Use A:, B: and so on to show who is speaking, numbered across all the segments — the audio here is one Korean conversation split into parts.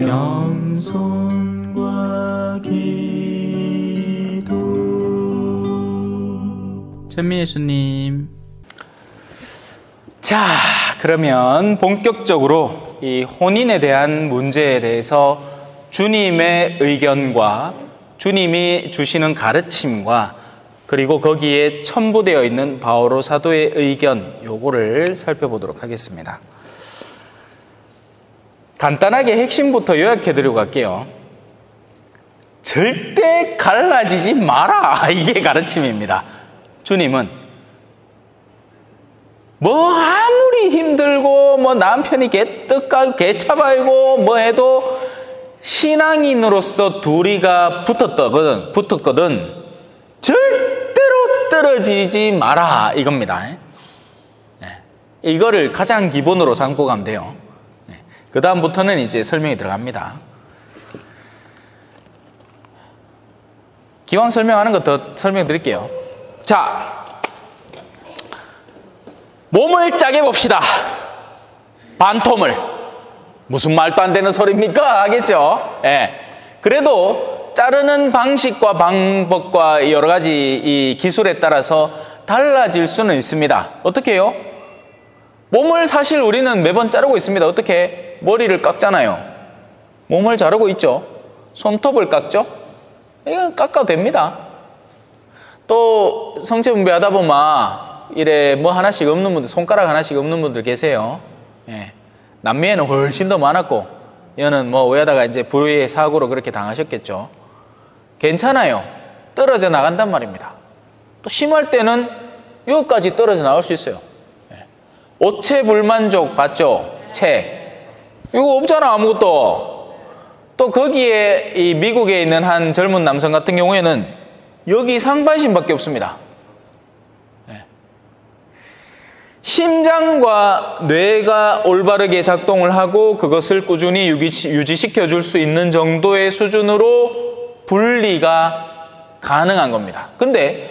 A: 영손과 기도. 천미예수님.
B: 자, 그러면 본격적으로 이 혼인에 대한 문제에 대해서 주님의 의견과 주님이 주시는 가르침과 그리고 거기에 첨부되어 있는 바오로 사도의 의견, 요거를 살펴보도록 하겠습니다. 간단하게 핵심부터 요약해드리고 갈게요. 절대 갈라지지 마라, 이게 가르침입니다. 주님은 뭐 아무리 힘들고 뭐 남편이 개차발고 뭐 해도 신앙인으로서 둘이가 붙었거든 절대로 떨어지지 마라, 이겁니다. 이거를 가장 기본으로 삼고 가면 돼요. 그 다음부터는 이제 설명이 들어갑니다. 기왕 설명하는 거 더 설명드릴게요. 자, 몸을 짜게 봅시다. 반톰을. 무슨 말도 안 되는 소리입니까? 하겠죠? 예. 그래도 자르는 방식과 방법과 여러 가지 이 기술에 따라서 달라질 수는 있습니다. 어떻게 해요? 몸을 사실 우리는 매번 자르고 있습니다. 어떻게? 머리를 깎잖아요. 몸을 자르고 있죠. 손톱을 깎죠. 이건 깎아도 됩니다. 또 성체분배하다 보면 이래 뭐 하나씩 없는 분들, 손가락 하나씩 없는 분들 계세요. 예. 남미에는 훨씬 더 많았고, 얘는 뭐 왜하다가 이제 불의의 사고로 그렇게 당하셨겠죠. 괜찮아요. 떨어져 나간단 말입니다. 또 심할 때는 여기까지 떨어져 나올 수 있어요. 예. 오체불만족 봤죠? 체. 이거 없잖아, 아무것도. 또 거기에 이 미국에 있는 한 젊은 남성 같은 경우에는 여기 상반신밖에 없습니다. 심장과 뇌가 올바르게 작동을 하고 그것을 꾸준히 유지시켜 줄 수 있는 정도의 수준으로 분리가 가능한 겁니다. 근데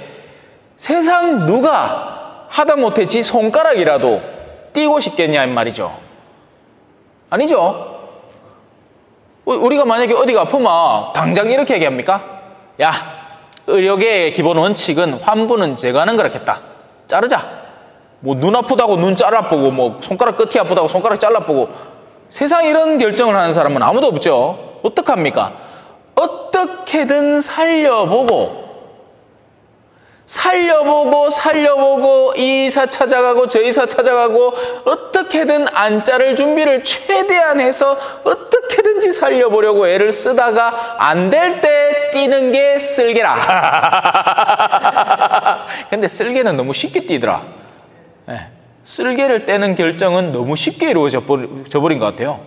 B: 세상 누가 하다못해 손가락이라도 띄고 싶겠냐 이 말이죠. 아니죠. 우리가 만약에 어디가 아프면 당장 이렇게 얘기합니까? 야, 의료계의 기본 원칙은 환부는 제거하는 거라겠다. 자르자. 뭐 눈 아프다고 눈 잘라보고 뭐 손가락 끝이 아프다고 손가락 잘라보고, 세상에 이런 결정을 하는 사람은 아무도 없죠. 어떡합니까? 어떻게든 살려보고 이 의사 찾아가고 저 의사 찾아가고 어떻게든 안 자를 준비를 최대한 해서 어떻게든지 살려보려고 애를 쓰다가 안 될 때 뛰는 게 쓸개라. 근데 쓸개는 너무 쉽게 뛰더라. 쓸개를 떼는 결정은 너무 쉽게 이루어져 버린 것 같아요.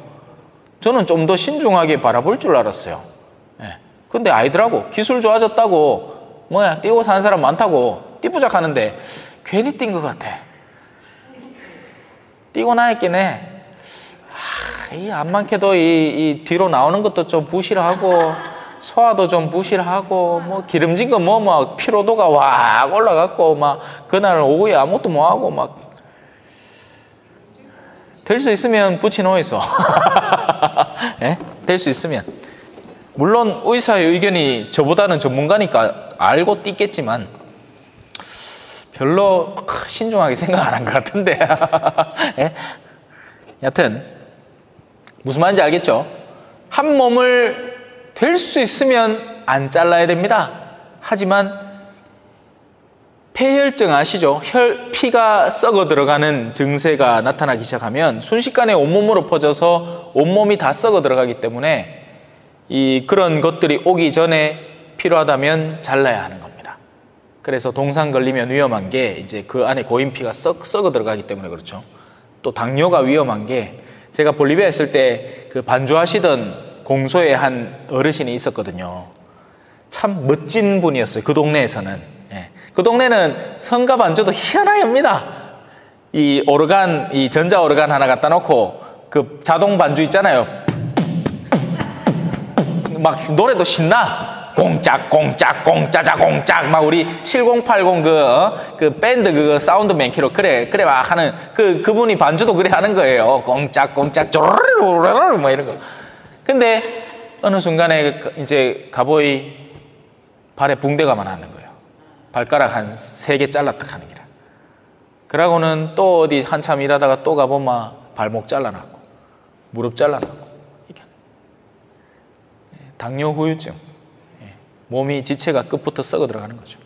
B: 저는 좀 더 신중하게 바라볼 줄 알았어요. 근데 아이들하고 기술 좋아졌다고 뭐야 뛰고 사는 사람 많다고 띠부작 하는데 괜히 뛴 것 같아. 뛰고 나있긴 해. 이 안 많게도 이 뒤로 나오는 것도 좀 부실하고 소화도 좀 부실하고 뭐 기름진 거 막 피로도가 확 올라갔고 막 그날 오후에 아무것도 못하고 막 될 수 있으면 붙이놓이소. 될 수 있으면. 물론 의사의 의견이 저보다는 전문가니까 알고 뛰겠지만 별로 신중하게 생각 안 한 것 같은데. 여튼 무슨 말인지 알겠죠? 한 몸을 될 수 있으면 안 잘라야 됩니다. 하지만 폐혈증 아시죠? 피가 썩어 들어가는 증세가 나타나기 시작하면 순식간에 온몸으로 퍼져서 온몸이 다 썩어 들어가기 때문에 그런 것들이 오기 전에 필요하다면 잘라야 하는 겁니다. 그래서 동상 걸리면 위험한 게 이제 그 안에 고인피가 썩어 들어가기 때문에 그렇죠. 또 당뇨가 위험한 게, 제가 볼리비아 있을 때 그 반주하시던 공소의 한 어르신이 있었거든요. 참 멋진 분이었어요. 그 동네에서는. 그 동네는 성가 반주도 희한합니다. 이 전자 오르간 하나 갖다 놓고 그 자동 반주 있잖아요. 막 노래도 신나. 공짝 공짝 공짜자 공짝 막 우리 7080 그 밴드 그 사운드맨 키로 그래 막 하는 그분이 반주도 그래 하는 거예요. 공짝 공짝 쪼르르르 뭐 이런 거. 근데 어느 순간에 이제 가보이 발에 붕대가 많았는 거예요. 발가락 한 3개 잘랐다 하는 기라. 그러고는 또 어디 한참 일하다가 또 가보면 발목 잘라놨고 무릎 잘라놨고 이게 당뇨 후유증, 몸이 지체가 끝부터 썩어 들어가는 거죠.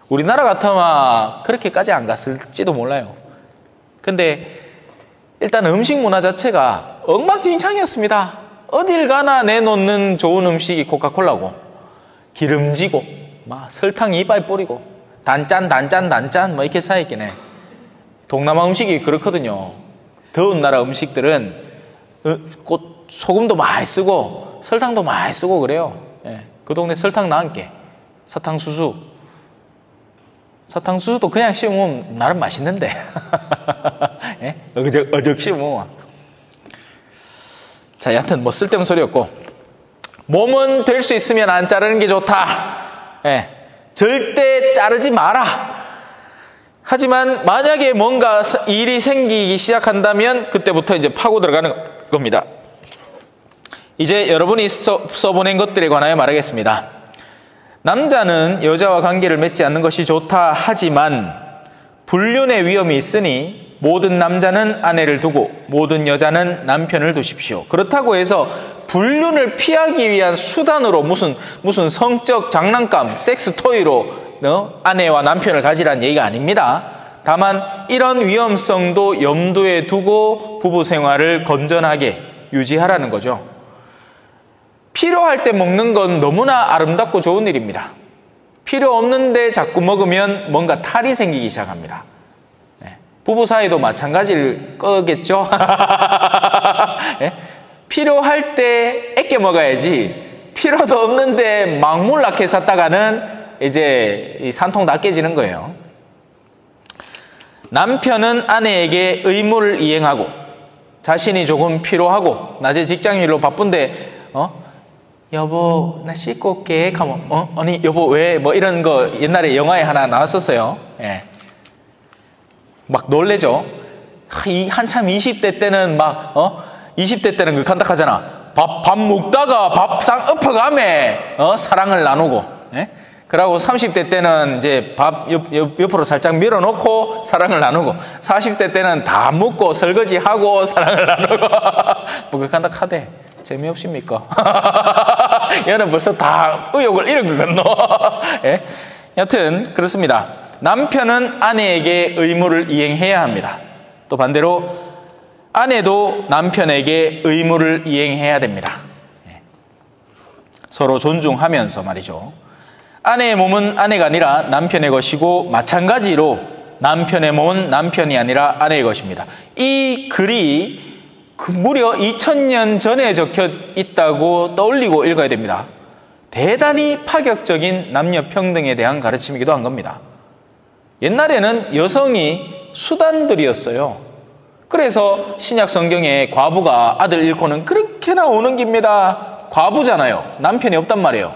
B: 우리나라 같으면 그렇게까지 안 갔을지도 몰라요. 근데 일단 음식 문화 자체가 엉망진창이었습니다. 어딜 가나 내놓는 좋은 음식이 코카콜라고, 기름지고 막 설탕 이빨 뿌리고 단짠 뭐 이렇게 쌓여있긴 해. 동남아 음식이 그렇거든요. 더운 나라 음식들은 소금도 많이 쓰고 설탕도 많이 쓰고 그래요. 그 동네 설탕 나은게 사탕수수도 그냥 씹으면 나름 맛있는데 어적 씹으면. 자, 여하튼 뭐 쓸데없는 소리였고, 몸은 될 수 있으면 안 자르는 게 좋다. 절대 자르지 마라. 하지만 만약에 뭔가 일이 생기기 시작한다면 그때부터 이제 파고 들어가는 겁니다. 이제 여러분이 써보낸 것들에 관하여 말하겠습니다. 남자는 여자와 관계를 맺지 않는 것이 좋다 하지만 불륜의 위험이 있으니 모든 남자는 아내를 두고 모든 여자는 남편을 두십시오. 그렇다고 해서 불륜을 피하기 위한 수단으로 무슨 성적 장난감, 섹스 토이로 아내와 남편을 가지라는 얘기가 아닙니다. 다만 이런 위험성도 염두에 두고 부부 생활을 건전하게 유지하라는 거죠. 필요할 때 먹는 건 너무나 아름답고 좋은 일입니다. 필요 없는데 자꾸 먹으면 뭔가 탈이 생기기 시작합니다. 부부 사이도 마찬가지일 거겠죠. 필요할 때 아껴 먹어야지, 필요도 없는데 막물락해 샀다가는 이제 이 산통 다 깨지는 거예요. 남편은 아내에게 의무를 이행하고 자신이 조금 피로하고 낮에 직장일로 바쁜데 여보 나 씻고 올게 하면 아니 여보 왜 뭐 이런 거 옛날에 영화에 하나 나왔었어요. 막 놀래죠. 한참 20대 때는 막 20대 때는 그 간다 하잖아. 밥 먹다가 밥상 엎어가매 사랑을 나누고, 그러고 30대 때는 이제 밥 옆으로 살짝 밀어놓고 사랑을 나누고, 40대 때는 다 먹고 설거지하고 사랑을 나누고 뭐 그 간다 하대. 재미없습니까? 얘는 벌써 다 의욕을 잃은 것 같노. 여튼 그렇습니다. 남편은 아내에게 의무를 이행해야 합니다. 또 반대로 아내도 남편에게 의무를 이행해야 됩니다. 서로 존중하면서 말이죠. 아내의 몸은 아내가 아니라 남편의 것이고 마찬가지로 남편의 몸은 남편이 아니라 아내의 것입니다. 이 글이 무려 2000년 전에 적혀 있다고 떠올리고 읽어야 됩니다. 대단히 파격적인 남녀 평등에 대한 가르침이기도 한 겁니다. 옛날에는 여성이 수단들이었어요. 그래서 신약 성경에 과부가 아들 잃고는 그렇게 나오는 겁니다. 과부잖아요. 남편이 없단 말이에요.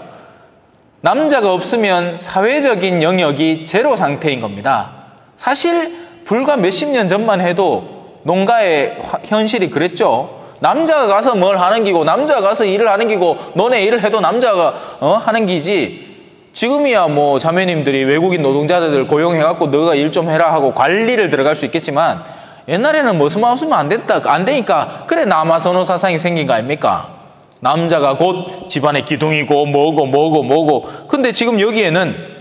B: 남자가 없으면 사회적인 영역이 제로 상태인 겁니다. 사실 불과 몇십 년 전만 해도 농가의 현실이 그랬죠. 남자가 가서 뭘 하는 기고 남자가 가서 일을 하는 기고 너네 일을 해도 남자가 하는 기지. 지금이야 뭐 자매님들이 외국인 노동자들 고용해갖고 너가 일 좀 해라 하고 관리를 들어갈 수 있겠지만 옛날에는 무슨 말 없으면 안 되니까 그래 남아선호 사상이 생긴 거 아닙니까? 남자가 곧 집안의 기둥이고 뭐고 근데 지금 여기에는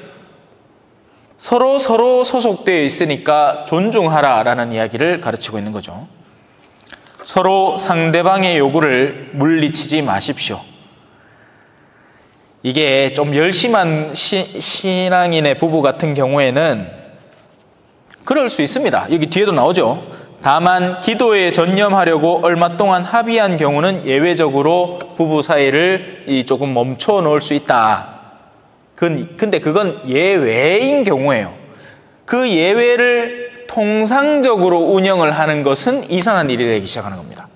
B: 서로 소속되어 있으니까 존중하라라는 이야기를 가르치고 있는 거죠. 서로 상대방의 요구를 물리치지 마십시오. 이게 좀 열심한 신앙인의 부부 같은 경우에는 그럴 수 있습니다. 여기 뒤에도 나오죠. 다만 기도에 전념하려고 얼마 동안 합의한 경우는 예외적으로 부부 사이를 조금 멈춰 놓을 수 있다. 근데 그건 예외인 경우예요. 그 예외를 통상적으로 운영을 하는 것은 이상한 일이 되기 시작하는 겁니다.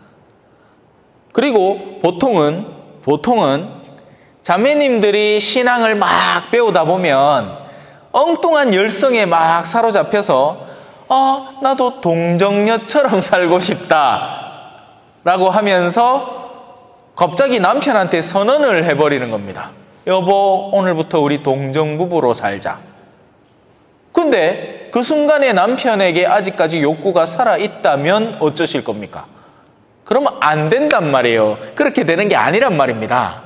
B: 그리고 보통은 자매님들이 신앙을 막 배우다 보면 엉뚱한 열성에 막 사로잡혀서 나도 동정녀처럼 살고 싶다 라고 하면서 갑자기 남편한테 선언을 해버리는 겁니다. 여보, 오늘부터 우리 동정부부로 살자. 근데 그 순간에 남편에게 아직까지 욕구가 살아있다면 어쩌실 겁니까? 그러면 안 된단 말이에요. 그렇게 되는 게 아니란 말입니다.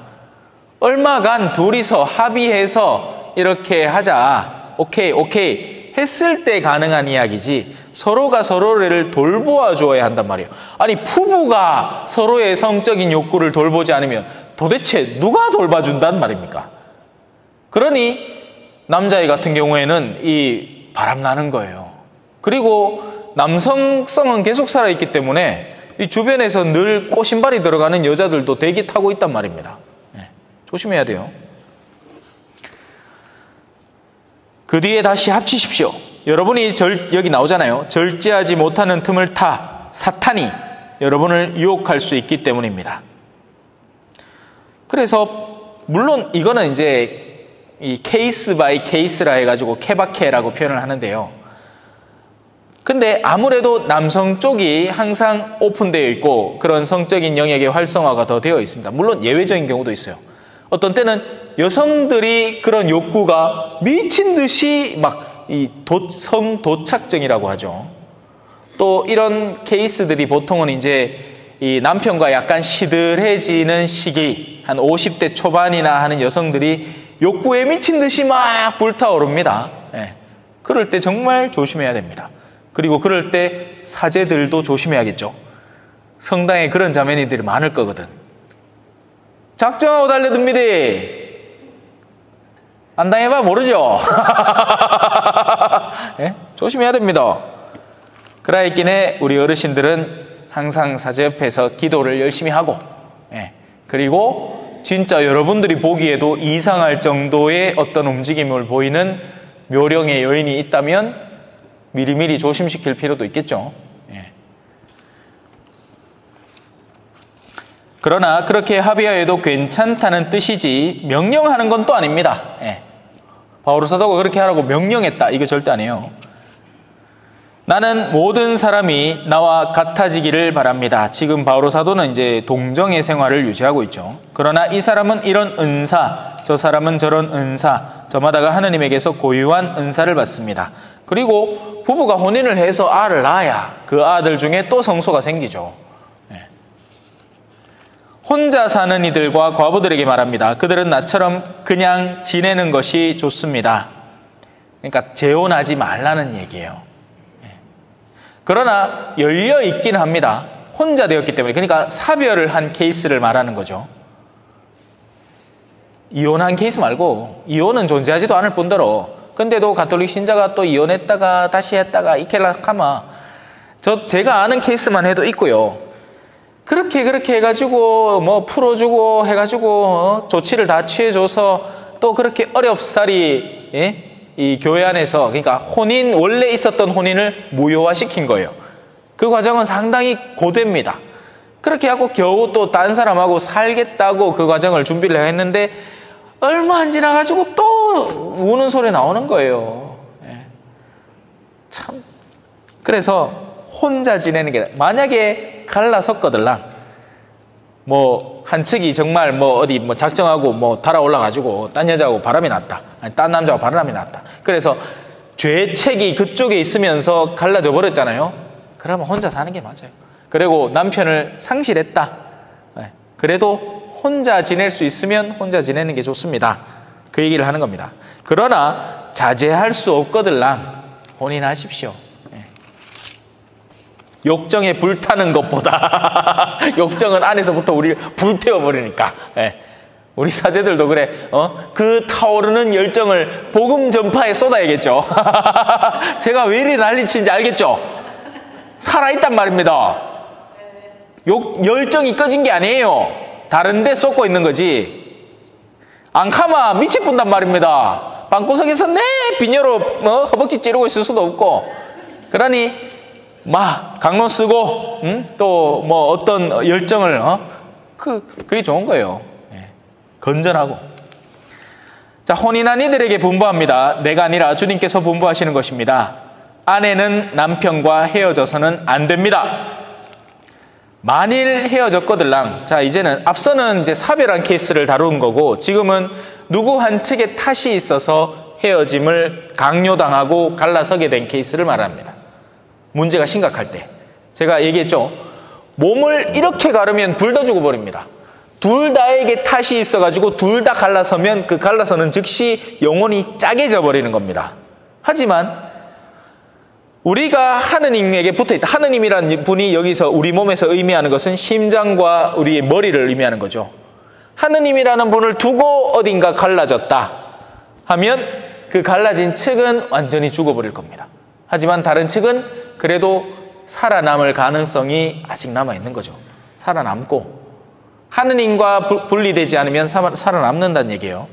B: 얼마간 둘이서 합의해서 이렇게 하자. 오케이 했을 때 가능한 이야기지, 서로가 서로를 돌보아 줘야 한단 말이에요. 아니, 부부가 서로의 성적인 욕구를 돌보지 않으면 도대체 누가 돌봐준단 말입니까? 그러니 남자애 같은 경우에는 이 바람나는 거예요. 그리고 남성성은 계속 살아있기 때문에 이 주변에서 늘 꼬신발이 들어가는 여자들도 대기 타고 있단 말입니다. 네, 조심해야 돼요. 그 뒤에 다시 합치십시오. 여러분이 여기 나오잖아요. 절제하지 못하는 틈을 타 사탄이 여러분을 유혹할 수 있기 때문입니다. 그래서 물론 이거는 이제 이 케이스 바이 케이스라 해가지고 케바케라고 표현을 하는데요. 근데 아무래도 남성 쪽이 항상 오픈되어 있고 그런 성적인 영역의 활성화가 더 되어 있습니다. 물론 예외적인 경우도 있어요. 어떤 때는 여성들이 그런 욕구가 미친 듯이 막 이 성도착증이라고 하죠. 또 이런 케이스들이 보통은 이제 이 남편과 약간 시들해지는 시기, 한 50대 초반이나 하는 여성들이 욕구에 미친 듯이 막 불타오릅니다. 예. 그럴 때 정말 조심해야 됩니다. 그리고 그럴 때 사제들도 조심해야겠죠. 성당에 그런 자매니들이 많을 거거든. 작정하고 달려듭니다. 안 당해봐 모르죠. 예? 조심해야 됩니다. 그라이kin에 우리 어르신들은 항상 사제 옆에서 기도를 열심히 하고, 예. 그리고 진짜 여러분들이 보기에도 이상할 정도의 어떤 움직임을 보이는 묘령의 여인이 있다면 미리미리 조심시킬 필요도 있겠죠. 예. 그러나 그렇게 합의하여도 괜찮다는 뜻이지 명령하는 건 또 아닙니다. 예. 바오로 사도가 그렇게 하라고 명령했다, 이거 절대 아니에요. 나는 모든 사람이 나와 같아지기를 바랍니다. 지금 바오로 사도는 이제 동정의 생활을 유지하고 있죠. 그러나 이 사람은 이런 은사, 저 사람은 저런 은사, 저마다가 하느님에게서 고유한 은사를 받습니다. 그리고 부부가 혼인을 해서 아를 낳아야 그 아들 중에 또 성소가 생기죠. 네. 혼자 사는 이들과 과부들에게 말합니다. 그들은 나처럼 그냥 지내는 것이 좋습니다. 그러니까 재혼하지 말라는 얘기예요. 네. 그러나 열려 있긴 합니다. 혼자 되었기 때문에. 그러니까 사별을 한 케이스를 말하는 거죠. 이혼한 케이스 말고, 이혼은 존재하지도 않을 뿐더러 근데도 가톨릭 신자가 또 이혼했다가 다시 했다가 이켈라카마, 제가 아는 케이스만 해도 있고요. 그렇게 해가지고 뭐 풀어주고 해가지고 조치를 다 취해줘서 또 그렇게 어렵사리, 예? 이 교회 안에서, 그러니까 원래 있었던 혼인을 무효화시킨 거예요. 그 과정은 상당히 고됩니다. 그렇게 하고 겨우 또 딴 사람하고 살겠다고 그 과정을 준비를 했는데 얼마 안 지나가지고 또 우는 소리 나오는 거예요. 예. 참. 그래서 혼자 지내는 게, 만약에 갈라섰거들랑 뭐 한 측이 정말 뭐 어디 뭐 작정하고 뭐 달아올라가지고 딴 여자하고 바람이 났다, 아니 딴 남자하고 바람이 났다, 그래서 죄책이 그쪽에 있으면서 갈라져 버렸잖아요. 그러면 혼자 사는 게 맞아요. 그리고 남편을 상실했다, 예. 그래도 혼자 지낼 수 있으면 혼자 지내는 게 좋습니다. 그 얘기를 하는 겁니다. 그러나 자제할 수 없거들랑 혼인하십시오. 예. 욕정에 불타는 것보다 욕정은 안에서부터 우리를 불태워버리니까. 예. 우리 사제들도 그래. 그 타오르는 열정을 복음 전파에 쏟아야겠죠. 제가 왜 이리 난리치는지 알겠죠? 살아있단 말입니다. 열정이 꺼진 게 아니에요. 다른 데 쏟고 있는 거지. 앙카마 미치뿐단 말입니다. 방구석에서 내 비녀로 허벅지 찌르고 있을 수도 없고. 그러니 막 강론 쓰고 또 뭐 어떤 열정을 그게 좋은 거예요. 예. 건전하고. 자, 혼인한 이들에게 분부합니다. 내가 아니라 주님께서 분부하시는 것입니다. 아내는 남편과 헤어져서는 안 됩니다. 만일 헤어졌거들랑, 자, 이제는 앞서는 이제 사별한 케이스를 다룬 거고, 지금은 누구 한 측에 탓이 있어서 헤어짐을 강요당하고 갈라서게 된 케이스를 말합니다. 문제가 심각할 때. 제가 얘기했죠. 몸을 이렇게 가르면 둘 다 죽어버립니다. 둘 다에게 탓이 있어가지고 둘 다 갈라서면 그 갈라서는 즉시 영혼이 짜게져 버리는 겁니다. 하지만 우리가 하느님에게 붙어있다. 하느님이라는 분이 여기서 우리 몸에서 의미하는 것은 심장과 우리의 머리를 의미하는 거죠. 하느님이라는 분을 두고 어딘가 갈라졌다 하면 그 갈라진 측은 완전히 죽어버릴 겁니다. 하지만 다른 측은 그래도 살아남을 가능성이 아직 남아있는 거죠. 살아남고 하느님과 분리되지 않으면 살아남는다는 얘기예요.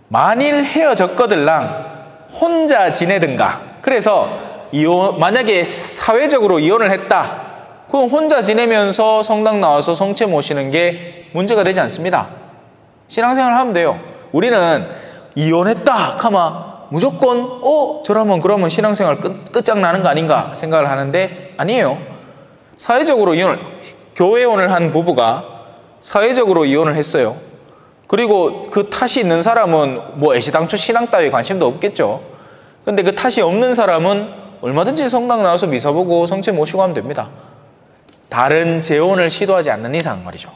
B: 만일 헤어졌거들랑 혼자 지내든가. 그래서 만약에 사회적으로 이혼을 했다. 그럼 혼자 지내면서 성당 나와서 성체 모시는 게 문제가 되지 않습니다. 신앙생활을 하면 돼요. 우리는 이혼했다 하면 무조건 저라면 그러면 신앙생활 끝장나는 거 아닌가 생각을 하는데 아니에요. 사회적으로 교회혼을 한 부부가 사회적으로 이혼을 했어요. 그리고 그 탓이 있는 사람은 뭐 애시당초 신앙 따위에 관심도 없겠죠. 근데 그 탓이 없는 사람은 얼마든지 성당 나와서 미사 보고 성체 모시고 하면 됩니다. 다른 재혼을 시도하지 않는 이상 말이죠.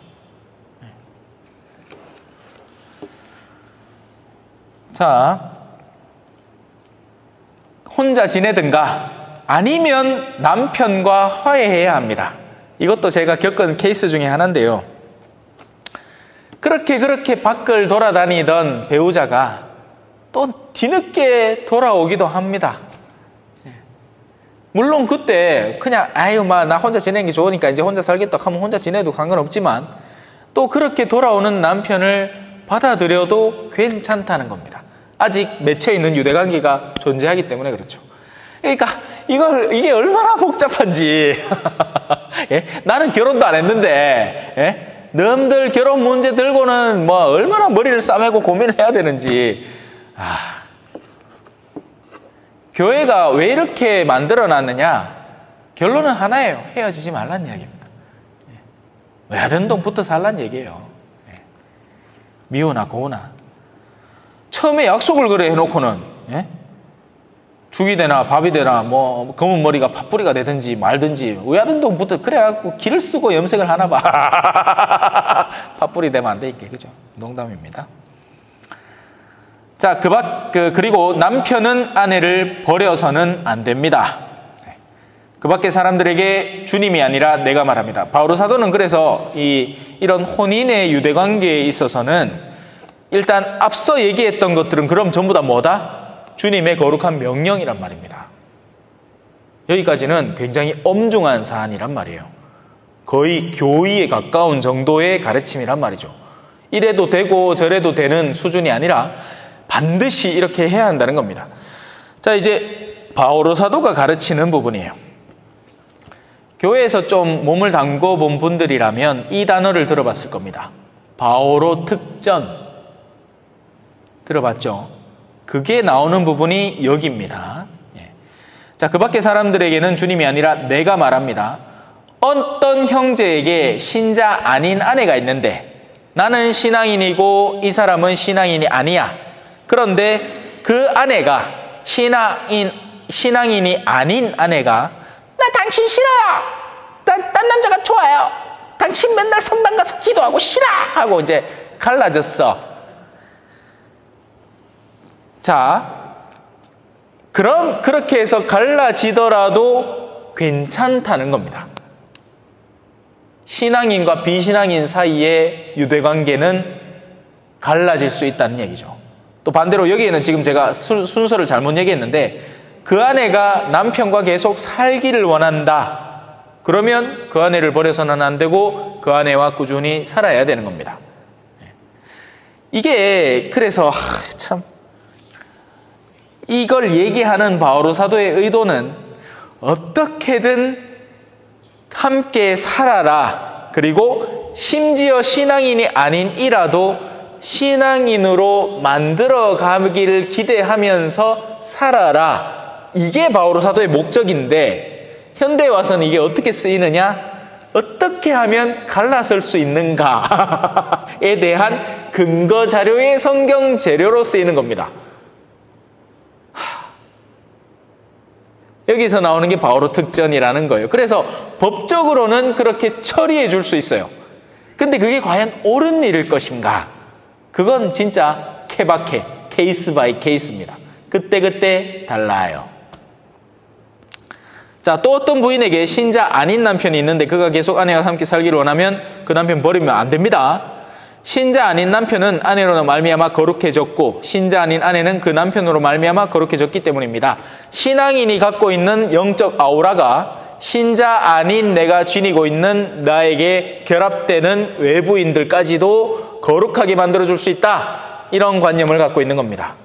B: 자, 혼자 지내든가 아니면 남편과 화해해야 합니다. 이것도 제가 겪은 케이스 중에 하나인데요. 그렇게 밖을 돌아다니던 배우자가 또 뒤늦게 돌아오기도 합니다. 물론 그때 그냥 나 혼자 지내는 게 좋으니까 이제 혼자 살겠다 하면 혼자 지내도 상관없지만 또 그렇게 돌아오는 남편을 받아들여도 괜찮다는 겁니다. 아직 맺혀있는 유대관계가 존재하기 때문에 그렇죠. 그러니까 이게 얼마나 복잡한지 나는 결혼도 안 했는데 너희들 결혼 문제 들고는 뭐 얼마나 머리를 싸매고 고민을 해야 되는지. 교회가 왜 이렇게 만들어놨느냐? 결론은 하나예요. 헤어지지 말라는 이야기입니다. 왜 하든 동 붙어 살라는 얘기예요. 미우나 고우나. 처음에 약속을 그래 해놓고는 죽이 되나 밥이 되나 뭐 검은 머리가 팥뿌리가 되든지 말든지 왜 하든 동 붙어 그래갖고 기를 쓰고 염색을 하나 봐. 팥뿌리 되면 안 되겠게 그죠? 농담입니다. 자, 그리고 남편은 아내를 버려서는 안 됩니다. 그 밖에 사람들에게 주님이 아니라 내가 말합니다. 바오로 사도는 그래서 이런 혼인의 유대관계에 있어서는 일단 앞서 얘기했던 것들은 그럼 전부 다 뭐다? 주님의 거룩한 명령이란 말입니다. 여기까지는 굉장히 엄중한 사안이란 말이에요. 거의 교의에 가까운 정도의 가르침이란 말이죠. 이래도 되고 저래도 되는 수준이 아니라 반드시 이렇게 해야 한다는 겁니다. 자, 이제 바오로 사도가 가르치는 부분이에요. 교회에서 좀 몸을 담궈 본 분들이라면 이 단어를 들어봤을 겁니다. 바오로 특전. 들어봤죠? 그게 나오는 부분이 여기입니다. 자, 그 밖에 사람들에게는 주님이 아니라 내가 말합니다. 어떤 형제에게 신자 아닌 아내가 있는데 나는 신앙인이고 이 사람은 신앙인이 아니야. 그런데 그 아내가 신앙인이 아닌 아내가 나 당신 싫어요. 딴 남자가 좋아요. 당신 맨날 성당 가서 기도하고 싫어 하고 이제 갈라졌어. 자, 그럼 그렇게 해서 갈라지더라도 괜찮다는 겁니다. 신앙인과 비신앙인 사이의 유대관계는 갈라질 수 있다는 얘기죠. 또 반대로 여기에는 지금 제가 순서를 잘못 얘기했는데 그 아내가 남편과 계속 살기를 원한다. 그러면 그 아내를 버려서는 안 되고 그 아내와 꾸준히 살아야 되는 겁니다. 이게 그래서 참 이걸 얘기하는 바오로 사도의 의도는 어떻게든 함께 살아라. 그리고 심지어 신앙인이 아닌이라도 신앙인으로 만들어 가기를 기대하면서 살아라. 이게 바오로 사도의 목적인데 현대에 와서는 이게 어떻게 쓰이느냐? 어떻게 하면 갈라설 수 있는가에 대한 근거 자료의 성경 재료로 쓰이는 겁니다. 여기서 나오는 게 바오로 특전이라는 거예요. 그래서 법적으로는 그렇게 처리해 줄 수 있어요. 근데 그게 과연 옳은 일일 것인가? 그건 진짜 케바케, 케이스 바이 케이스입니다. 그때그때 달라요. 자, 또 어떤 부인에게 신자 아닌 남편이 있는데 그가 계속 아내와 함께 살기를 원하면 그 남편 버리면 안 됩니다. 신자 아닌 남편은 아내로 말미암아 거룩해졌고 신자 아닌 아내는 그 남편으로 말미암아 거룩해졌기 때문입니다. 신앙인이 갖고 있는 영적 아우라가 신자 아닌 내가 지니고 있는 나에게 결합되는 외부인들까지도 거룩하게 만들어줄 수 있다. 이런 관념을 갖고 있는 겁니다.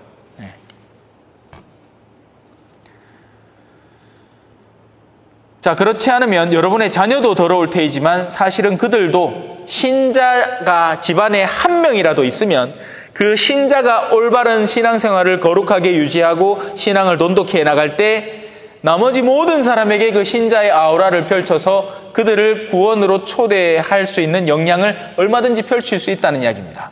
B: 자, 그렇지 않으면 여러분의 자녀도 더러울 테이지만 사실은 그들도 신자가 집안에 한 명이라도 있으면 그 신자가 올바른 신앙생활을 거룩하게 유지하고 신앙을 돈독히 해나갈 때 나머지 모든 사람에게 그 신자의 아우라를 펼쳐서 그들을 구원으로 초대할 수 있는 역량을 얼마든지 펼칠 수 있다는 이야기입니다.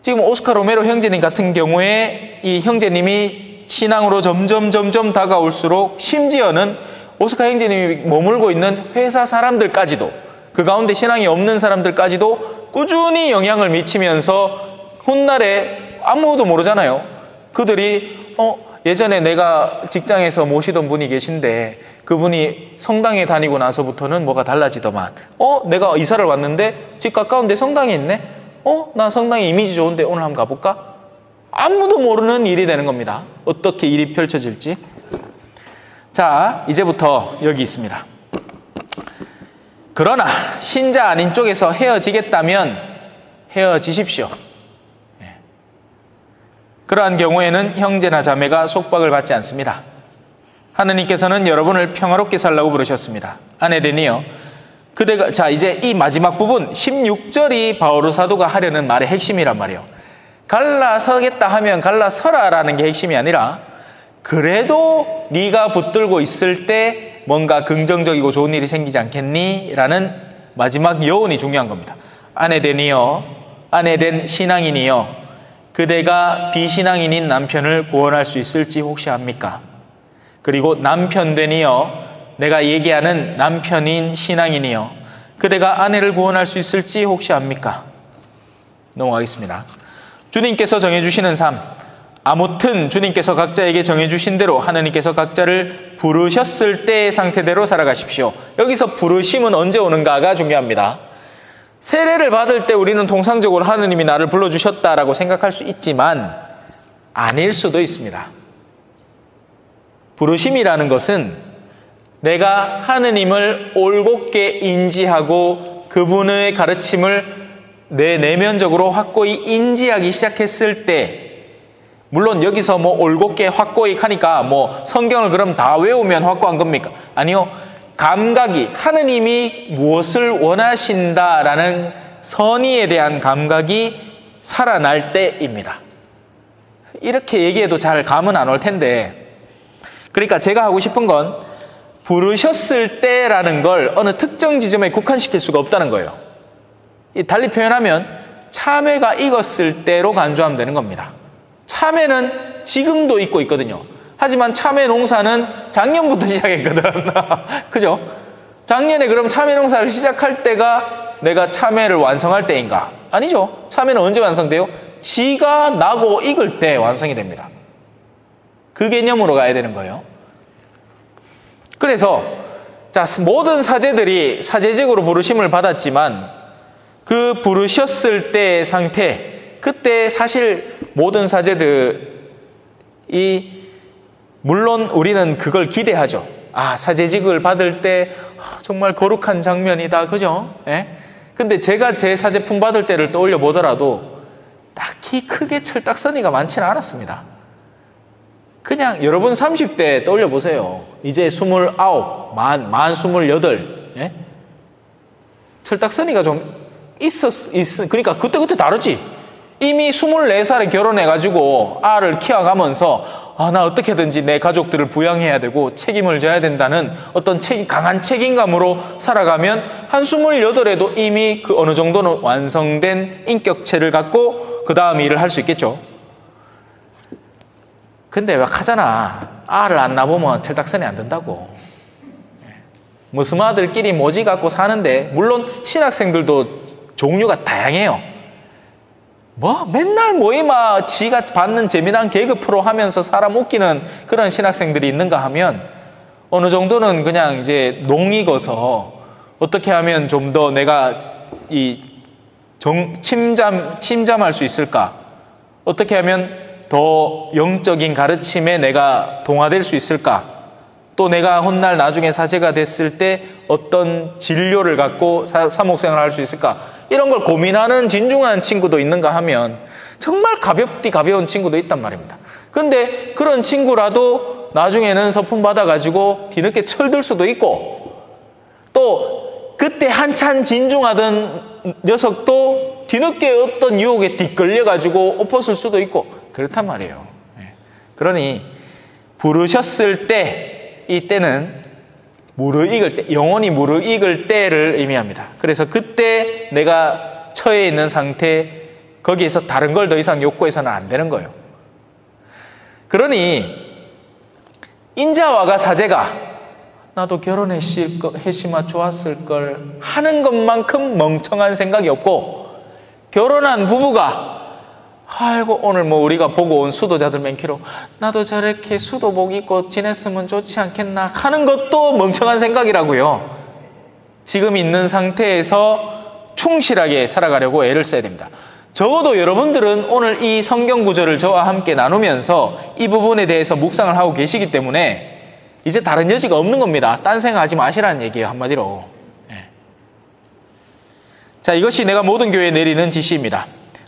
B: 지금 오스카 로메로 형제님 같은 경우에 이 형제님이 신앙으로 점점 다가올수록 심지어는 오스카 형제님이 머물고 있는 회사 사람들까지도 그 가운데 신앙이 없는 사람들까지도 꾸준히 영향을 미치면서 훗날에 아무도 모르잖아요. 그들이 예전에 내가 직장에서 모시던 분이 계신데 그분이 성당에 다니고 나서부터는 뭐가 달라지더만 내가 이사를 왔는데 집 가까운데 성당이 있네? 나 성당에 이미지 좋은데 오늘 한번 가볼까? 아무도 모르는 일이 되는 겁니다. 어떻게 일이 펼쳐질지. 자, 이제부터 여기 있습니다. 그러나 신자 아닌 쪽에서 헤어지겠다면 헤어지십시오. 그러한 경우에는 형제나 자매가 속박을 받지 않습니다. 하느님께서는 여러분을 평화롭게 살라고 부르셨습니다. 아내되니여 그대가 자 이제 이 마지막 부분 16절이 바오로 사도가 하려는 말의 핵심이란 말이에요. 갈라서겠다 하면 갈라서라라는 게 핵심이 아니라 그래도 네가 붙들고 있을 때 뭔가 긍정적이고 좋은 일이 생기지 않겠니? 라는 마지막 여운이 중요한 겁니다. 아내되니여 아내된 신앙인이여 그대가 비신앙인인 남편을 구원할 수 있을지 혹시 압니까? 그리고 남편되니여 내가 얘기하는 남편인 신앙인이여 그대가 아내를 구원할 수 있을지 혹시 압니까? 넘어가겠습니다. 주님께서 정해주시는 삶, 아무튼 주님께서 각자에게 정해주신 대로 하느님께서 각자를 부르셨을 때의 상태대로 살아가십시오. 여기서 부르심은 언제 오는가가 중요합니다. 세례를 받을 때 우리는 통상적으로 하느님이 나를 불러주셨다라고 생각할 수 있지만 아닐 수도 있습니다. 부르심이라는 것은 내가 하느님을 올곧게 인지하고 그분의 가르침을 내 내면적으로 확고히 인지하기 시작했을 때, 물론 여기서 뭐 올곧게 확고히 하니까 뭐 성경을 그럼 다 외우면 확고한 겁니까? 아니요. 감각이 하느님이 무엇을 원하신다라는 선의에 대한 감각이 살아날 때입니다. 이렇게 얘기해도 잘 감은 안 올 텐데, 그러니까 제가 하고 싶은 건 부르셨을 때라는 걸 어느 특정 지점에 국한시킬 수가 없다는 거예요. 달리 표현하면 참외가 익었을 때로 간주하면 되는 겁니다. 참외는 지금도 익고 있거든요. 하지만 참외 농사는 작년부터 시작했거든. 그죠? 작년에 그럼 참외 농사를 시작할 때가 내가 참외를 완성할 때인가? 아니죠. 참외는 언제 완성돼요? 지가 나고 익을 때 완성이 됩니다. 그 개념으로 가야 되는 거예요. 그래서 자, 모든 사제들이 사제직으로 부르심을 받았지만 그 부르셨을 때의 상태, 그때 사실 모든 사제들이 물론 우리는 그걸 기대하죠. 아, 사제직을 받을 때 정말 거룩한 장면이다. 그죠? 예? 근데 제가 제 사제품 받을 때를 떠올려 보더라도 딱히 크게 철딱서니가 많지는 않았습니다. 그냥 여러분 30대 떠올려 보세요. 이제 29, 만 28. 예? 철딱서니가 좀 그러니까 그때 다르지. 이미 24살에 결혼해가지고 알을 키워가면서 나 어떻게든지 내 가족들을 부양해야 되고 책임을 져야 된다는 어떤 강한 책임감으로 살아가면 한 28에도 이미 그 어느 정도는 완성된 인격체를 갖고 그 다음 일을 할 수 있겠죠. 근데 왜 하잖아. 알을 안 낳아보면 철딱선이 안 된다고. 머스마들끼리 모지 갖고 사는데, 물론 신학생들도 종류가 다양해요. 맨날 모이마 지가 받는 재미난 개그 프로 하면서 사람 웃기는 그런 신학생들이 있는가 하면 어느 정도는 그냥 이제 농익어서 어떻게 하면 좀 더 내가 침잠할 수 있을까? 어떻게 하면 더 영적인 가르침에 내가 동화될 수 있을까? 또 내가 훗날 나중에 사제가 됐을 때 어떤 진료를 갖고 사목생활을 할 수 있을까? 이런 걸 고민하는 진중한 친구도 있는가 하면 정말 가벼운 친구도 있단 말입니다. 근데 그런 친구라도 나중에는 서품 받아가지고 뒤늦게 철들 수도 있고, 또 그때 한참 진중하던 녀석도 뒤늦게 어떤 유혹에 뒤끌려가지고 엎었을 수도 있고 그렇단 말이에요. 그러니 부르셨을 때, 이때는 무르익을 때, 영혼이 무르익을 때를 의미합니다. 그래서 그때 내가 처해 있는 상태, 거기에서 다른 걸 더 이상 욕구해서는 안 되는 거예요. 그러니 인자와가 사제가 나도 결혼했으면 좋았을 걸 하는 것만큼 멍청한 생각이 없고, 결혼한 부부가 아이고 오늘 우리가 보고 온 수도자들 많기로 나도 저렇게 수도복 입고 지냈으면 좋지 않겠나 하는 것도 멍청한 생각이라고요. 지금 있는 상태에서 충실하게 살아가려고 애를 써야 됩니다. 적어도 여러분들은 오늘 이 성경 구절을 저와 함께 나누면서 이 부분에 대해서 묵상을 하고 계시기 때문에 이제 다른 여지가 없는 겁니다. 딴 생각하지 마시라는 얘기예요, 한마디로. 자, 이것이 내가 모든 교회에 내리는 지시입니다.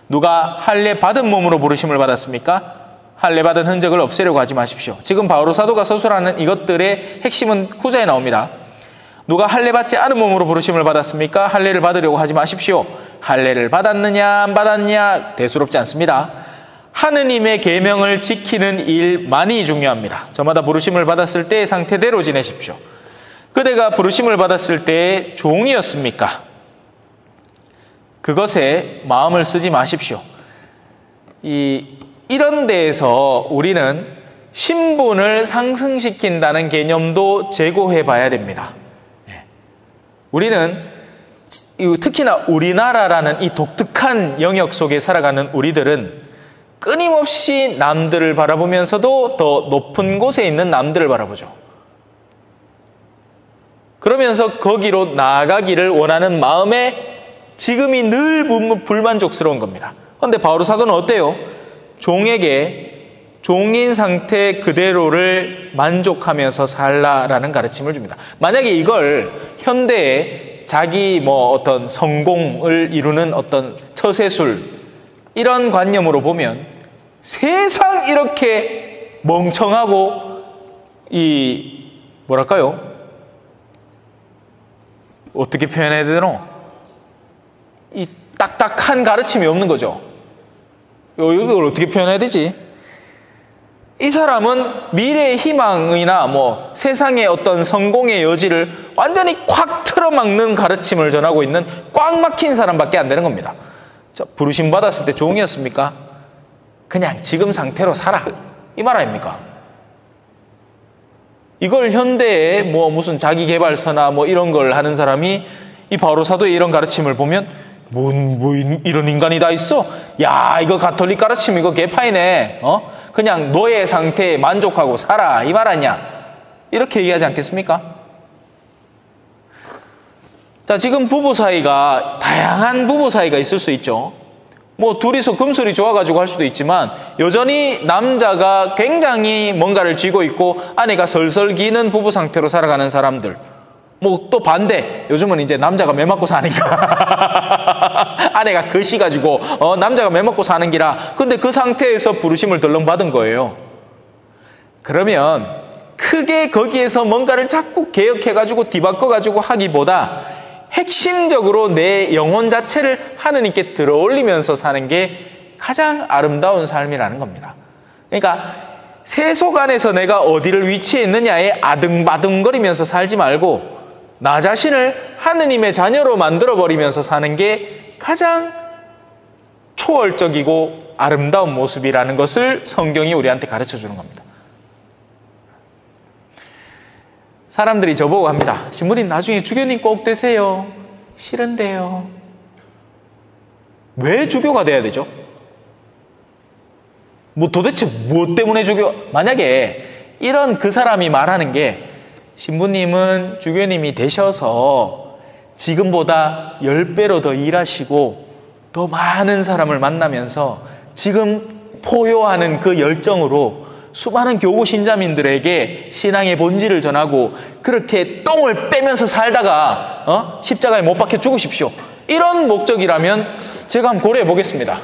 B: 누가 할례 받은 몸으로 부르심을 받았습니까? 할례 받은 흔적을 없애려고 하지 마십시오. 지금 바오로 사도가 서술하는 이것들의 핵심은 후자에 나옵니다. 누가 할례 받지 않은 몸으로 부르심을 받았습니까? 할례를 받으려고 하지 마십시오. 할례를 받았느냐 안 받았냐 대수롭지 않습니다. 하느님의 계명을 지키는 일만이 중요합니다. 저마다 부르심을 받았을 때의 상태대로 지내십시오. 그대가 부르심을 받았을 때의 종이었습니까? 그것에 마음을 쓰지 마십시오. 이런 데에서 우리는 신분을 상승시킨다는 개념도 제고해 봐야 됩니다. 우리는 특히나 우리나라라는 이 독특한 영역 속에 살아가는 우리들은 끊임없이 남들을 바라보면서도 더 높은 곳에 있는 남들을 바라보죠. 그러면서 거기로 나아가기를 원하는 마음에 지금이 늘 불만족스러운 겁니다. 그런데 바오로 사도는 어때요? 종에게 종인 상태 그대로를 만족하면서 살라라는 가르침을 줍니다. 만약에 이걸 현대에 자기 어떤 성공을 이루는 어떤 처세술 이런 관념으로 보면 세상 이렇게 멍청하고 뭐랄까요? 어떻게 표현해야 되노? 이 딱딱한 가르침이 없는 거죠. 이걸 어떻게 표현해야 되지? 이 사람은 미래의 희망이나 세상의 어떤 성공의 여지를 완전히 콱 틀어막는 가르침을 전하고 있는 꽉 막힌 사람밖에 안 되는 겁니다. 부르심 받았을 때 종이었습니까? 그냥 지금 상태로 살아. 이 말 아닙니까? 이걸 현대에 무슨 자기개발서나 이런 걸 하는 사람이 이 바오로 사도의 이런 가르침을 보면 이런 인간이 다 있어? 야, 이거 가톨릭 가르침 이거 개파이네. 그냥 너의 상태에 만족하고 살아. 이 말 아니야? 이렇게 얘기하지 않겠습니까? 자, 지금 부부 사이가 다양한 부부 사이가 있을 수 있죠. 둘이서 금술이 좋아가지고 할 수도 있지만 여전히 남자가 굉장히 뭔가를 쥐고 있고 아내가 설설 기는 부부 상태로 살아가는 사람들. 또 반대, 요즘은 이제 남자가 매 맞고 사니까 아내가 거시가지고 남자가 매 맞고 사는 기라. 근데 그 상태에서 부르심을 덜렁 받은 거예요. 그러면 크게 거기에서 뭔가를 자꾸 개혁해가지고 뒤바꿔가지고 하기보다 핵심적으로 내 영혼 자체를 하느님께 들어올리면서 사는 게 가장 아름다운 삶이라는 겁니다. 그러니까 세속 안에서 내가 어디를 위치해 있느냐에 아등바등거리면서 살지 말고 나 자신을 하느님의 자녀로 만들어버리면서 사는 게 가장 초월적이고 아름다운 모습이라는 것을 성경이 우리한테 가르쳐 주는 겁니다. 사람들이 저보고 합니다. 신부님 나중에 주교님 꼭 되세요. 싫은데요. 왜 주교가 돼야 되죠? 뭐 도대체 무엇 때문에 주교? 만약에 이런 그 사람이 말하는 게 신부님은 주교님이 되셔서 지금보다 10배로 더 일하시고 더 많은 사람을 만나면서 지금 포효하는 그 열정으로 수많은 교구 신자민들에게 신앙의 본질을 전하고 그렇게 똥을 빼면서 살다가 십자가에 못 박혀 죽으십시오. 이런 목적이라면 제가 한번 고려해 보겠습니다.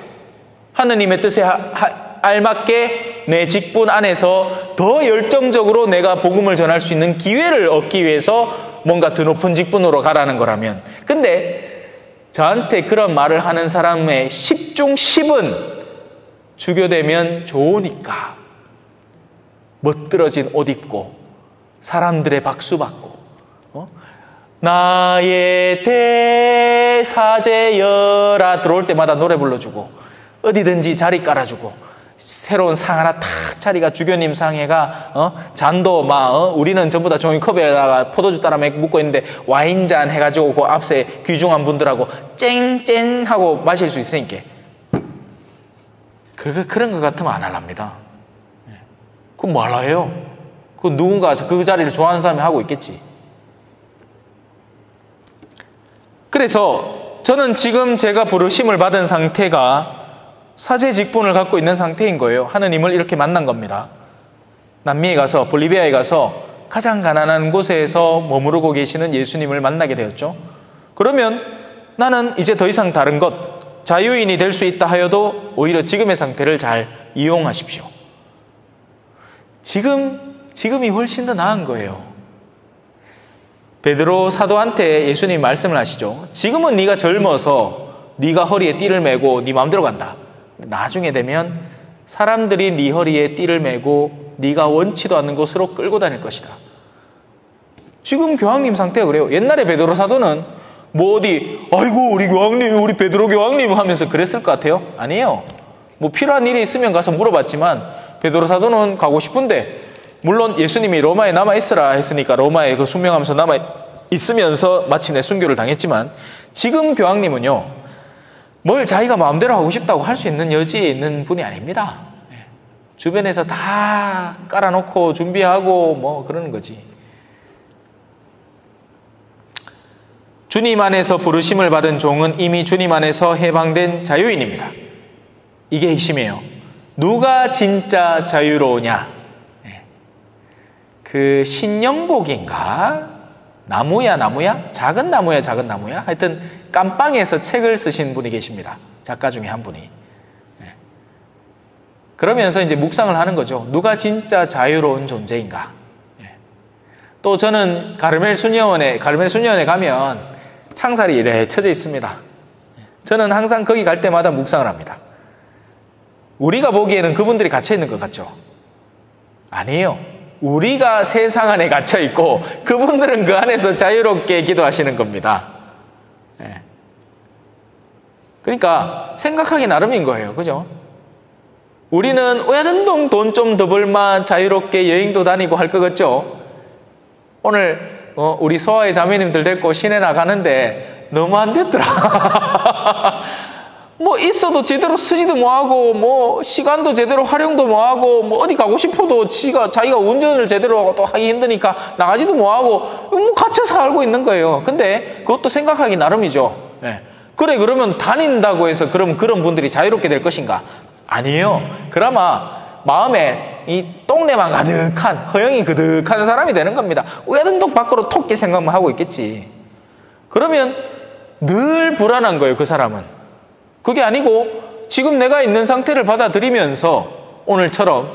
B: 하느님의 뜻에 알맞게 내 직분 안에서 더 열정적으로 내가 복음을 전할 수 있는 기회를 얻기 위해서 뭔가 더 높은 직분으로 가라는 거라면, 근데 저한테 그런 말을 하는 사람의 10중 10은 주교되면 좋으니까 멋들어진 옷 입고 사람들의 박수 받고 나의 대사제여라 들어올 때마다 노래 불러주고 어디든지 자리 깔아주고 새로운 상 하나 탁 자리가 주교님 상해가 잔도 막 우리는 전부 다 종이컵에다가 포도주 따라 묻고 있는데 와인잔 해가지고 그 앞에 귀중한 분들하고 쨍쨍 하고 마실 수 있으니까 그런 것 같으면 안 할랍니다. 그럼 뭐 하려 해요? 그 누군가 그 자리를 좋아하는 사람이 하고 있겠지. 그래서 저는 지금 제가 부르심을 받은 상태가 사제 직분을 갖고 있는 상태인 거예요. 하느님을 이렇게 만난 겁니다. 남미에 가서 볼리비아에 가서 가장 가난한 곳에서 머무르고 계시는 예수님을 만나게 되었죠. 그러면 나는 이제 더 이상 다른 것, 자유인이 될 수 있다 하여도 오히려 지금의 상태를 잘 이용하십시오. 지금이 훨씬 더 나은 거예요. 베드로 사도한테 예수님이 말씀을 하시죠. 지금은 네가 젊어서 네가 허리에 띠를 메고 네 마음대로 간다. 나중에 되면 사람들이 네 허리에 띠를 메고 네가 원치도 않는 곳으로 끌고 다닐 것이다. 지금 교황님 상태가 그래요. 옛날에 베드로 사도는 뭐 어디 아이고 우리 교황님 우리 베드로 교황님 하면서 그랬을 것 같아요? 아니에요. 뭐 필요한 일이 있으면 가서 물어봤지만 베드로 사도는 가고 싶은데, 물론 예수님이 로마에 남아있으라 했으니까 로마에 그 순명하면서 남아있으면서 마침내 순교를 당했지만, 지금 교황님은요 뭘 자기가 마음대로 하고 싶다고 할 수 있는 여지에 있는 분이 아닙니다. 주변에서 다 깔아놓고 준비하고 뭐 그러는 거지. 주님 안에서 부르심을 받은 종은 이미 주님 안에서 해방된 자유인입니다. 이게 핵심이에요. 누가 진짜 자유로우냐? 그 신영복인가? 나무야? 작은 나무야? 하여튼 깜빵에서 책을 쓰신 분이 계십니다. 작가 중에 한 분이. 그러면서 이제 묵상을 하는 거죠. 누가 진짜 자유로운 존재인가? 또 저는 가르멜 수녀원에 가면 창살이 이래 쳐져 있습니다. 저는 항상 거기 갈 때마다 묵상을 합니다. 우리가 보기에는 그분들이 갇혀 있는 것 같죠? 아니에요. 우리가 세상 안에 갇혀 있고 그분들은 그 안에서 자유롭게 기도하시는 겁니다. 그러니까 생각하기 나름인 거예요. 그죠? 우리는 왜든동 돈 좀 더 벌만 자유롭게 여행도 다니고 할 것 같죠? 오늘 우리 소아의 자매님들 데리고 시내 나가는데 너무 안 됐더라. 뭐 있어도 제대로 쓰지도 뭐하고 뭐 시간도 제대로 활용도 뭐하고 뭐 어디 가고 싶어도 자기가 운전을 제대로 하고 또 하기 힘드니까 나가지도 뭐하고 뭐 갇혀서 살고 있는 거예요. 근데 그것도 생각하기 나름이죠. 그래 그러면 다닌다고 해서 그러면 그런 분들이 자유롭게 될 것인가? 아니에요. 그나마 마음에 이 똥내만 가득한 허영이 그득한 사람이 되는 겁니다. 왜든동 밖으로 토끼 생각만 하고 있겠지. 그러면 늘 불안한 거예요. 그 사람은. 그게 아니고 지금 내가 있는 상태를 받아들이면서 오늘처럼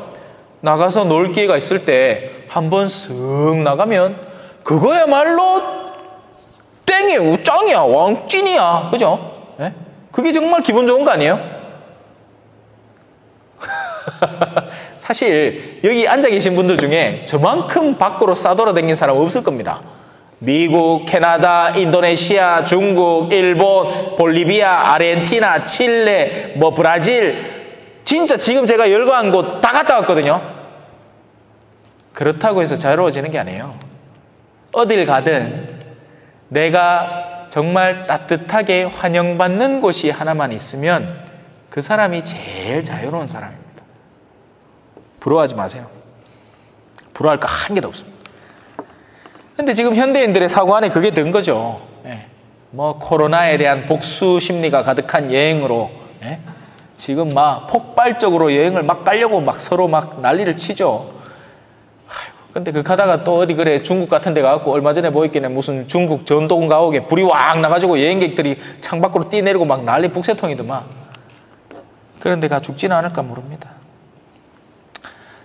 B: 나가서 놀 기회가 있을 때 한번 쓱 나가면 그거야말로 땡이에요. 짱이야. 왕찐이야. 그죠? 그게 정말 기분 좋은 거 아니에요? 사실 여기 앉아 계신 분들 중에 저만큼 밖으로 싸돌아다닌 사람 없을 겁니다. 미국, 캐나다, 인도네시아, 중국, 일본, 볼리비아, 아르헨티나, 칠레, 뭐 브라질, 진짜 지금 제가 열거한 곳 다 갔다 왔거든요. 그렇다고 해서 자유로워지는 게 아니에요. 어딜 가든 내가 정말 따뜻하게 환영받는 곳이 하나만 있으면 그 사람이 제일 자유로운 사람입니다. 부러워하지 마세요. 부러워할 거 한 개도 없습니다. 근데 지금 현대인들의 사고 안에 그게 든 거죠. 뭐 코로나에 대한 복수 심리가 가득한 여행으로 지금 막 폭발적으로 여행을 막 가려고 막 서로 막 난리를 치죠. 근데 그 가다가 또 어디 그래 중국 같은 데 가갖고 얼마 전에 보였기는 무슨 중국 전동 가옥에 불이 왕 나가지고 여행객들이 창밖으로 뛰내리고 막 난리 북새통이더만. 그런 데 가 죽지는 않을까 모릅니다.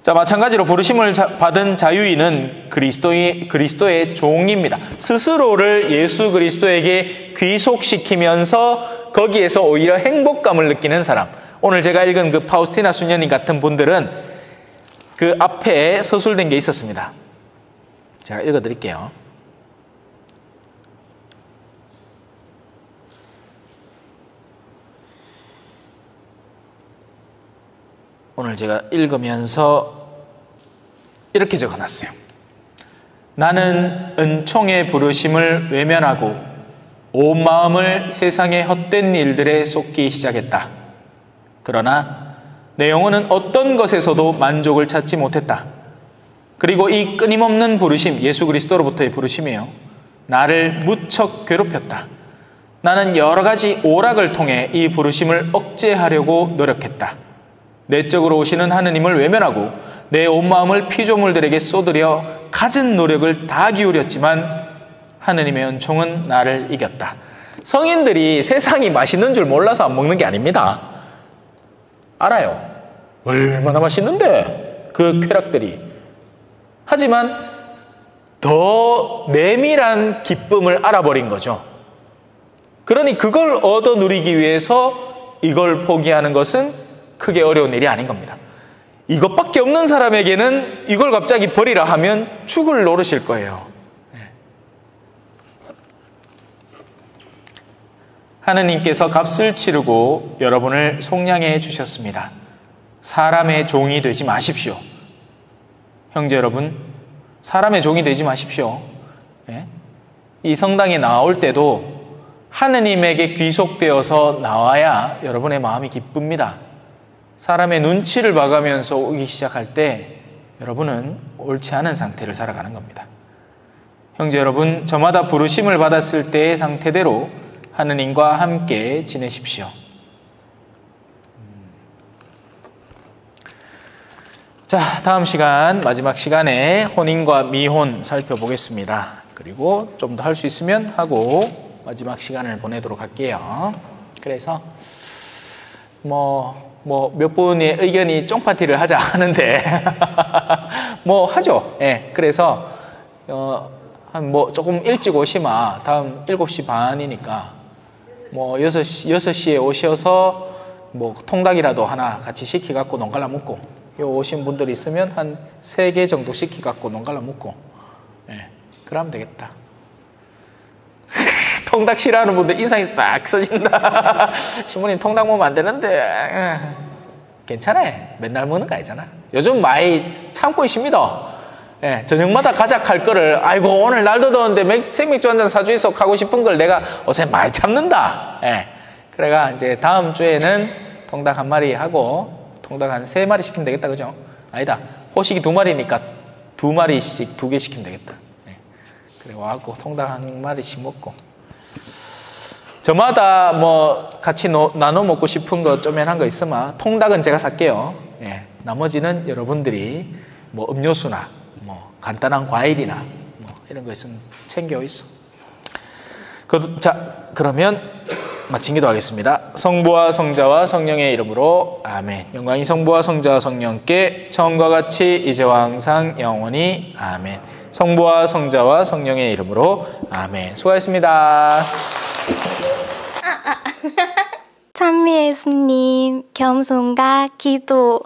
B: 자, 마찬가지로 부르심을 받은 자유인은 그리스도의 종입니다. 스스로를 예수 그리스도에게 귀속시키면서 거기에서 오히려 행복감을 느끼는 사람. 오늘 제가 읽은 그 파우스티나 수녀님 같은 분들은 그 앞에 서술된 게 있었습니다. 제가 읽어드릴게요. 오늘 제가 읽으면서 이렇게 적어놨어요. 나는 은총의 부르심을 외면하고 온 마음을 세상의 헛된 일들에 쏟기 시작했다. 그러나 내 영혼은 어떤 것에서도 만족을 찾지 못했다. 그리고 이 끊임없는 부르심, 예수 그리스도로부터의 부르심이에요. 나를 무척 괴롭혔다. 나는 여러 가지 오락을 통해 이 부르심을 억제하려고 노력했다. 내적으로 오시는 하느님을 외면하고 내 온 마음을 피조물들에게 쏟으려 갖은 노력을 다 기울였지만 하느님의 은총은 나를 이겼다. 성인들이 세상이 맛있는 줄 몰라서 안 먹는 게 아닙니다. 알아요. 얼마나 맛있는데 그 쾌락들이. 하지만 더 내밀한 기쁨을 알아버린 거죠. 그러니 그걸 얻어 누리기 위해서 이걸 포기하는 것은 크게 어려운 일이 아닌 겁니다. 이것밖에 없는 사람에게는 이걸 갑자기 버리라 하면 죽을 노릇일 거예요. 하느님께서 값을 치르고 여러분을 속량해 주셨습니다. 사람의 종이 되지 마십시오. 형제 여러분, 사람의 종이 되지 마십시오. 이 성당에 나올 때도 하느님에게 귀속되어서 나와야 여러분의 마음이 기쁩니다. 사람의 눈치를 봐가면서 오기 시작할 때 여러분은 옳지 않은 상태를 살아가는 겁니다. 형제 여러분, 저마다 부르심을 받았을 때의 상태대로 하느님과 함께 지내십시오. 자, 다음 시간, 마지막 시간에 혼인과 미혼 살펴보겠습니다. 그리고 좀 더 할 수 있으면 하고 마지막 시간을 보내도록 할게요. 그래서 몇 분의 의견이 쫑파티를 하자 하는데 하죠. 그래서 조금 일찍 오시마. 다음 7시 반이니까 6시에 오셔서 통닭이라도 하나 같이 시켜갖고 농갈라 먹고, 오신 분들 있으면 한 3개 정도 시켜갖고 농갈라 먹고, 그러면 되겠다. 통닭 싫어하는 분들 인상이 딱 써진다. 신부님 통닭 먹으면 안 되는데. 괜찮아. 맨날 먹는 거 아니잖아. 요즘 많이 참고 있습니다. 저녁마다 가작할 거를, 아이고 오늘 날도 더운데 생맥주 한잔 사주이소 하고 싶은 걸 내가 요새 많이 참는다. 그래가 이제 다음 주에는 통닭 1마리 하고 통닭 한 3마리 시키면 되겠다. 그죠? 아니다. 호식이 2마리니까 2마리씩 2개 시키면 되겠다. 그래 와갖고 통닭 1마리씩 먹고, 저마다 같이 나눠 먹고 싶은 거 쪼면한 거 있으면 통닭은 제가 살게요. 나머지는 여러분들이 음료수나 간단한 과일이나 이런 거 있으면 챙겨 있어. 자, 그러면 마친 기도하겠습니다. 성부와 성자와 성령의 이름으로 아멘. 영광이 성부와 성자와 성령께 처음과 같이 이제와 항상 영원히 아멘. 성부와 성자와 성령의 이름으로 아멘. 수고하셨습니다.
C: 찬미 예수님, 겸손과 기도.